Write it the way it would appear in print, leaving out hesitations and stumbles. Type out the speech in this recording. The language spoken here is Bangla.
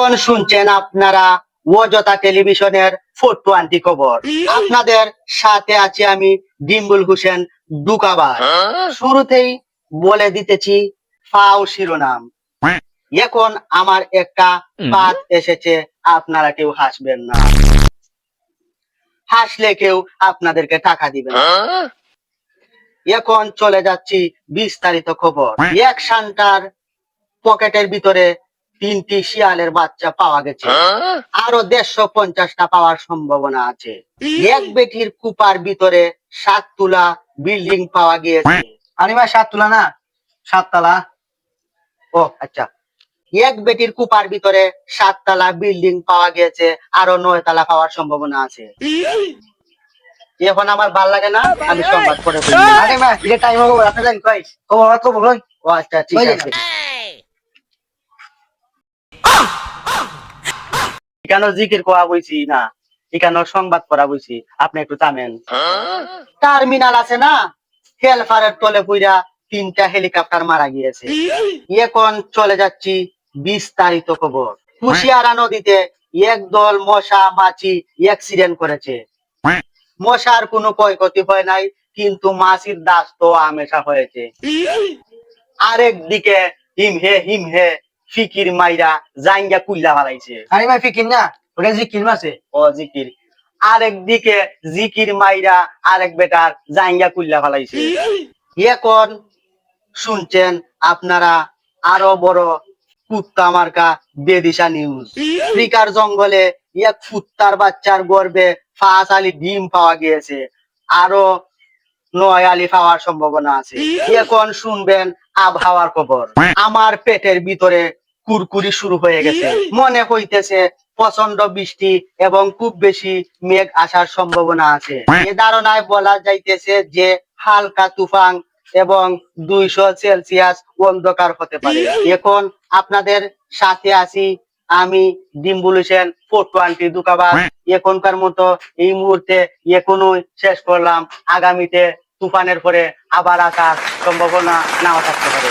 এখন শুনছেন আপনারা অযথা টেলিভিশনের 420 খবর। আপনাদের সাথে আছি আমি ডিম্বুল হোসেন দুকাবার। শুরুতেই বলে দিতেছি ফাও শিরোনাম। এখন আমার একটা বাত এসেছে, আপনারা কেউ হাসবেন না, হাসলে কেউ আপনাদেরকে টাকা দিবে না। এখন চলে যাচ্ছি বিস্তারিত খবর। এক সান্টার পকেটের ভিতরে 3টি শিয়ালের বাচ্চা পাওয়া গেছে, আরো 150টা পাওয়ার সম্ভাবনা আছে। এক বেটির কুপার ভিতরে 7 তলা বিল্ডিং পাওয়া গিয়েছে। আরে ভাই 7 তলা না 7 তলা। ও আচ্ছা, এক বেটির কুপার ভিতরে 7 তলা বিল্ডিং পাওয়া গিয়েছে, আরো 9 তলা পাওয়ার সম্ভাবনা আছে। এখন আমার ভাল লাগে না, আমি সংবাদ পড়ে ফেলি। আরে ভাই এটা টাইম হবে, আপনি জানেন কই খবর কই? ও আচ্ছা ঠিক আছে। এখানে জিকির করা বইছি না, এখানে সংবাদ পড়া বইছি, আপনি একটু থামেন। টার্মিনাল আছে না, হেলফারের তলে পইরা 3টা হেলিকপ্টার মারা গিয়েছে। এখন চলে যাচ্ছি বিস্তারিত খবর। কুশিয়ারা নদীতে একদল মশা মাছি অ্যাক্সিডেন্ট করেছে। মশার কোনো ক্ষয়ক্ষতি হয় নাই, কিন্তু মাছির দাস তো হামেশা হয়েছে। আরেক দিকে হিমহে ফিকির মাইরা জাইঙ্গা কুইল্লা ফালাইছে। আরে ভাই ফিকির না, ওটা জিকির মাছে। ও জিকির। আরেক দিকে জিকির মাইরা আরেক বেটার জাইঙ্গা কুইল্লা ফালাইছে। এখন শুনছেন আপনারা আরো বড় কুত্তা মার্কা বেদিশা নিউজ। আফ্রিকার জঙ্গলে এক কুত্তার বাচ্চার গর্ভে 5 আলি ডিম পাওয়া গিয়েছে, আরো 9 আলি পাওয়ার সম্ভাবনা আছে। এখন শুনবেন আবহাওয়ার খবর। আমার পেটের ভিতরে কুরকুরি শুরু হয়ে গেছে, মনে হইতেছে প্রচন্ড বৃষ্টি এবং খুব বেশি মেঘ আসার সম্ভাবনা আছে। এ ধারণায় বলা যাইতেছে যে হালকা তুফান এবং 200 সেলসিয়াস অন্ধকার হতে পারে। এখন আপনাদের সাথে আছি আমি ডিম্বুল হোসেন 420 দুকাবার। এখনকার মতো এই মুহূর্তে এখনই শেষ করলাম। আগামীতে তুফানের পরে আবার আসার সম্ভাবনা নাও থাকতে পারে।